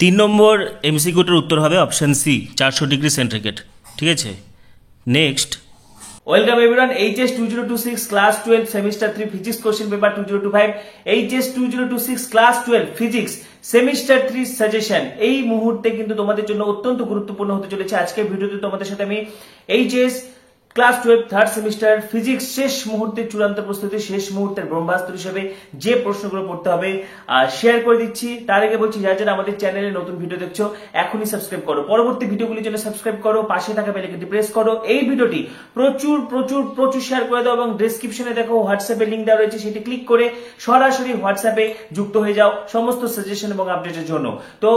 তিন নম্বর এমসিকিউটার উত্তর হবে অপশন সি 400 ডিগ্রি সেন্টিগ্রেড। ঠিক আছে, next. Welcome everyone, HS 2026 class 12 semester 3 physics question paper 2025, HS 2026 class 12 physics semester 3 suggestion এই মুহূর্তে কিন্তু তোমাদের জন্য অত্যন্ত গুরুত্বপূর্ণ হতে চলেছে। আজকের ভিডিওতে তোমাদের সাথে আমি HS class 12 third semester physics শেষ মুহূর্তের চূড়ান্ত প্রস্তুতি, শেষ মুহূর্তের ব্রহ্মাস্ত্র হিসেবে যে প্রশ্নগুলো পড়তে হবে শেয়ার করে দিচ্ছি। তার আগে বলছি, যারা যারা আমাদের চ্যানেলে নতুন ভিডিও দেখছো এখনই সাবস্ক্রাইব করো, পরবর্তী ভিডিওগুলির জন্য সাবস্ক্রাইব করো, পাশে থাকা বেল আইকনটি প্রেস করো, এই ভিডিওটি প্রচুর প্রচুর প্রচুর শেয়ার করে দাও এবং ডেসক্রিপশনে দেখো হোয়াটসঅ্যাপে লিংক দেওয়া রয়েছে, সেটি ক্লিক করে সরাসরি হোয়াটসঅ্যাপে যুক্ত হয়ে যাও সমস্ত সাজেশন এবং আপডেটের জন্য। তো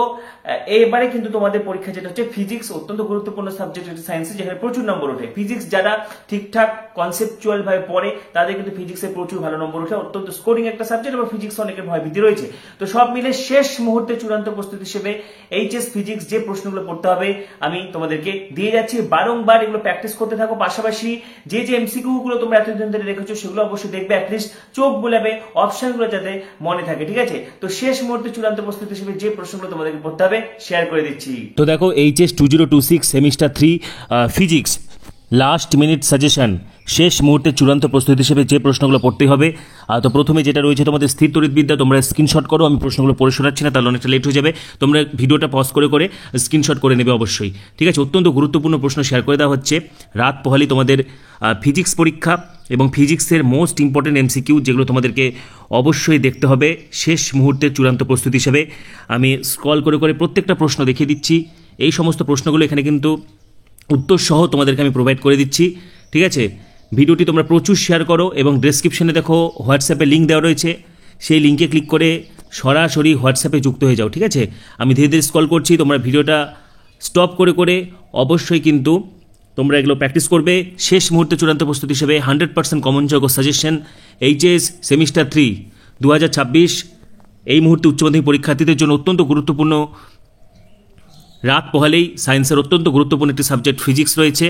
এবারে কিন্তু তোমাদের পরীক্ষা যেটা হচ্ছে ফিজিক্স, অত্যন্ত গুরুত্বপূর্ণ সাবজেক্ট সায়েন্সে, যেখানে প্রচুর নম্বর ওঠে। ফিজিক্স যারা ঠিকঠাক কনসেপচুয়াল ভাবে পড়ে তাদের কিন্তু ফিজিক্সে প্রচুর ভালো নম্বর ওঠে, অত্যন্ত স্কোরিং একটা সাবজেক্ট এবং ফিজিক্স অনেকের ভয়ভীতি রয়েছে। তো সব মিলে শেষ মুহূর্তে চূড়ান্ত প্রস্তুতি হিসেবে এইচএস ফিজিক্স যে প্রশ্নগুলো পড়তে হবে আমি তোমাদেরকে দিয়ে যাচ্ছি, বারংবার এগুলো প্র্যাকটিস করতে থাকো। পাশাপাশি যে যে এমসিকিউ গুলো তোমরা এতদিন ধরে রেখেছো সেগুলো অবশ্যই দেখবে, অ্যাটলিস্ট চোখ বুলাবে, অপশনগুলো যাতে মনে থাকে। ঠিক আছে, তো শেষ মুহূর্তে চূড়ান্ত প্রস্তুতি হিসেবে যে প্রশ্নগুলো তোমাদেরকে পড়তে হবে শেয়ার করে দিচ্ছি। তো দেখো, HS 2026 semester 3 physics last minute suggestion শেষ মুহূর্তে চূড়ান্ত প্রস্তুতি হিসেবে যে প্রশ্নগুলো পড়তে হবে। তো প্রথমে যেটা রয়েছে তোমাদের স্থির তড়িৎবিদ্যা, তোমরা স্ক্রিনশট করো, আমি প্রশ্নগুলো পড়ে শোনাচ্ছি না, তাহলে অনেকটা লেট হয়ে যাবে। তোমরা ভিডিওটা পজ করে করে স্ক্রিনশট করে নেবে অবশ্যই। ঠিক আছে, অত্যন্ত গুরুত্বপূর্ণ প্রশ্ন শেয়ার করে দেওয়া হচ্ছে। রাত পোহালি তোমাদের ফিজিক্স পরীক্ষা এবং ফিজিক্সের মোস্ট ইম্পর্টেন্ট এমসিকিউ যেগুলো তোমাদেরকে অবশ্যই দেখতে হবে শেষ মুহূর্তের চূড়ান্ত প্রস্তুতি হিসেবে। আমি স্ক্রল করে করে প্রত্যেকটা প্রশ্ন দেখিয়ে দিচ্ছি। এই সমস্ত প্রশ্নগুলো এখানে কিন্তু উত্তর সহ তোমাদেরকে আমি প্রোভাইড করে দিচ্ছি। ঠিক আছে, ভিডিওটি তোমরা প্রচুর শেয়ার করো এবং ডেসক্রিপশনে দেখো হোয়াটসঅ্যাপে লিঙ্ক দেওয়া রয়েছে, সেই লিঙ্কে ক্লিক করে সরাসরি হোয়াটসঅ্যাপে যুক্ত হয়ে যাও। ঠিক আছে, আমি ধীরে ধীরে স্ক্রল করছি, তোমরা ভিডিওটা স্টপ করে করে অবশ্যই কিন্তু তোমরা এগুলো প্র্যাকটিস করবে। শেষ মুহূর্তে চূড়ান্ত প্রস্তুতি হিসেবে 100% কমন যোগ্য সাজেশন এইচএস সেমিস্টার 3 2026 এই মুহূর্তে উচ্চ মাধ্যমিক পরীক্ষার্থীদের জন্য অত্যন্ত গুরুত্বপূর্ণ। রাত পোহালেই সায়েন্সের অত্যন্ত গুরুত্বপূর্ণ একটি সাবজেক্ট ফিজিক্স রয়েছে।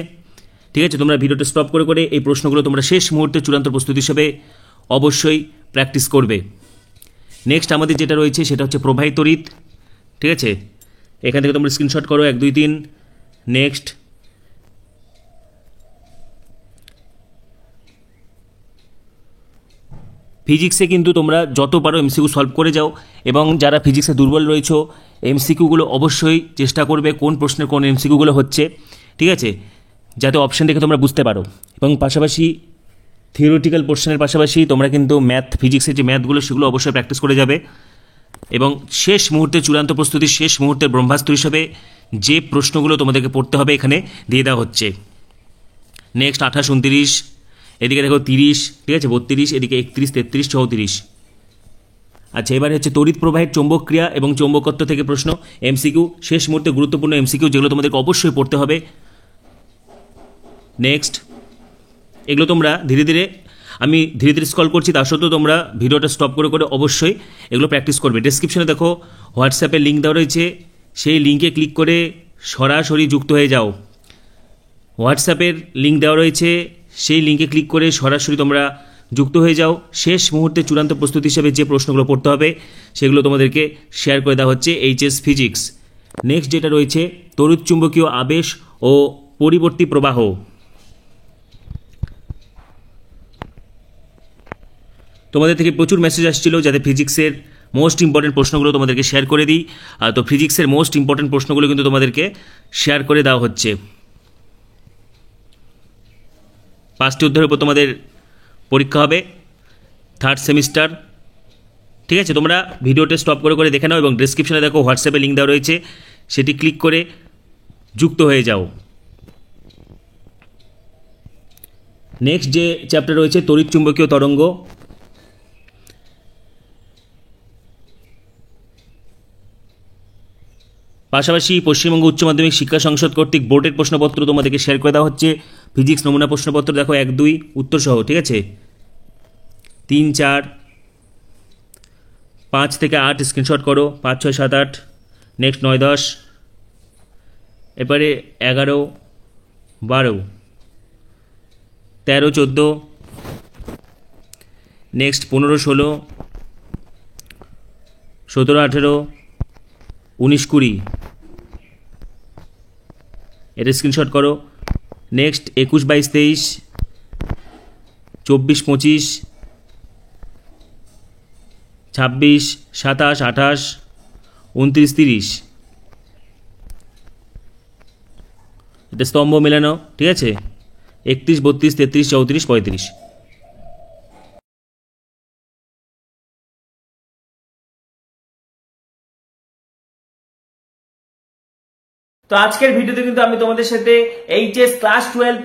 ঠিক আছে, তোমরা ভিডিওটা স্টপ করে করে এই প্রশ্নগুলো তোমরা শেষ মুহূর্তে চূড়ান্ত প্রস্তুতি হিসেবে অবশ্যই প্র্যাকটিস করবে। নেক্সট আমাদের যেটা রয়েছে সেটা হচ্ছে প্রবাহী তড়িৎ। ঠিক আছে, এখান থেকে তোমরা স্ক্রিনশট করো 1 2 3। নেক্সট ফিজিক্সে কিন্তু তোমরা যত পারো এমসিকিউ সলভ করে যাও এবং যারা ফিজিক্সে দুর্বল রয়েছো এমসিকিউগুলো অবশ্যই চেষ্টা করবে কোন প্রশ্নের কোন এমসিকিউগুলো হচ্ছে। ঠিক আছে, যাতে অপশন দেখে তোমরা বুঝতে পারো এবং পাশাপাশি থিওরিটিক্যাল পোর্শনের পাশাপাশি তোমরা কিন্তু ম্যাথ, ফিজিক্সের যে ম্যাথগুলো সেগুলো অবশ্যই প্র্যাকটিস করে যাবে। এবং শেষ মুহূর্তে চূড়ান্ত প্রস্তুতি, শেষ মুহূর্তের ব্রহ্মাস্ত্র হিসেবে যে প্রশ্নগুলো তোমাদেরকে পড়তে হবে এখানে দিয়ে দেওয়া হচ্ছে। নেক্সট 28 29, এদিকে দেখো 30, ঠিক আছে 32, এদিকে 31 33 34। আচ্ছা, এবারে হচ্ছে তড়িৎ প্রবাহের চৌম্বক ক্রিয়া এবং চৌম্বকত্ব থেকে প্রশ্ন এমসিকিউ, শেষ মুহূর্তে গুরুত্বপূর্ণ এমসিকিউ যেগুলো তোমাদেরকে অবশ্যই পড়তে হবে। নেক্সট এগুলো তোমরা ধীরে ধীরে, আমি ধীরে ধীরে স্ক্রল করছি, তা সত্ত্বেও তোমরা ভিডিওটা স্টপ করে করে অবশ্যই এগুলো প্র্যাকটিস করবে। ডেসক্রিপশনে দেখো হোয়াটসঅ্যাপের লিঙ্ক দেওয়া রয়েছে, সেই লিঙ্কে ক্লিক করে সরাসরি যুক্ত হয়ে যাও। হোয়াটসঅ্যাপের লিঙ্ক দেওয়া রয়েছে, সেই লিঙ্কে ক্লিক করে সরাসরি তোমরা যুক্ত হয়ে যাও। শেষ মুহূর্তে চূড়ান্ত প্রস্তুতি হিসেবে যে প্রশ্নগুলো পড়তে হবে সেগুলো তোমাদেরকে শেয়ার করে দেওয়া হচ্ছে এইচএস ফিজিক্স। নেক্সট যেটা রয়েছে তড়িৎচুম্বকীয় আবেশ ও পরিবর্তী প্রবাহ। তোমাদের থেকে প্রচুর মেসেজ আসছিল যাতে ফিজিক্সের মোস্ট ইম্পর্টেন্ট প্রশ্নগুলো তোমাদেরকে শেয়ার করে দিই। তো ফিজিক্সের মোস্ট ইম্পর্টেন্ট প্রশ্নগুলো কিন্তু তোমাদেরকে শেয়ার করে দেওয়া হচ্ছে। 5টি অধ্যায়ের উপর তোমাদের পরীক্ষা হবে থার্ড সেমিস্টার। ঠিক আছে, তোমরা ভিডিওটা স্টপ করে করে দেখে নাও এবং ডেসক্রিপশনে দেখো হোয়াটসঅ্যাপে লিঙ্ক দেওয়া রয়েছে, সেটি ক্লিক করে যুক্ত হয়ে যাও। নেক্সট যে চ্যাপ্টার রয়েছে তড়িৎচুম্বকীয় তরঙ্গ। পাশাপাশি পশ্চিমবঙ্গ উচ্চ মাধ্যমিক শিক্ষা সংসদ কর্তৃক বোর্ডের প্রশ্নপত্র তোমাদেরকে শেয়ার করে দেওয়া হচ্ছে। ফিজিক্স নমুনা প্রশ্নপত্র দেখো 1 2 উত্তর সহ। ঠিক আছে, 3 4 5 থেকে 8 স্ক্রিনশট করো, 5 6 7 8। নেক্সট 9 10, এবারে 11 12 13 14, নেক্সট 15 16 17 18 19-20, এটা স্ক্রিনশট করো। নেক্সট 21-22-23, 24-25, 26-27-28, 29-30, এটা স্তম্ভ মেলানো, ঠিক আছে। 31-32-33-34-35। তো আজকের ভিডিওতে কিন্তু আমি তোমাদের সাথে HS class 12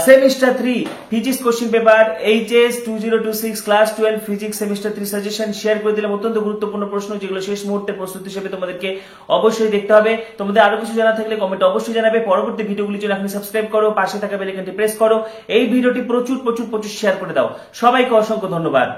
semester 3 physics question paper, HS 2026 class 12 physics semester 3 suggestion share করে দিলাম। অত্যন্ত গুরুত্বপূর্ণ প্রশ্ন, যেগুলো শেষ মুহূর্তে প্রস্তুতি হিসেবে তোমাদেরকে অবশ্যই দেখতে হবে। তোমাদের আরো কিছু জানা থাকলে কমেন্টে অবশ্যই জানাবে। পরবর্তী ভিডিওগুলির জন্য এখন সাবস্ক্রাইব করো, পাশে থাকা বেল আইকনটি প্রেস করো, এই ভিডিওটি প্রচুর শেয়ার করে দাও। সবাইকে অসংখ্য ধন্যবাদ।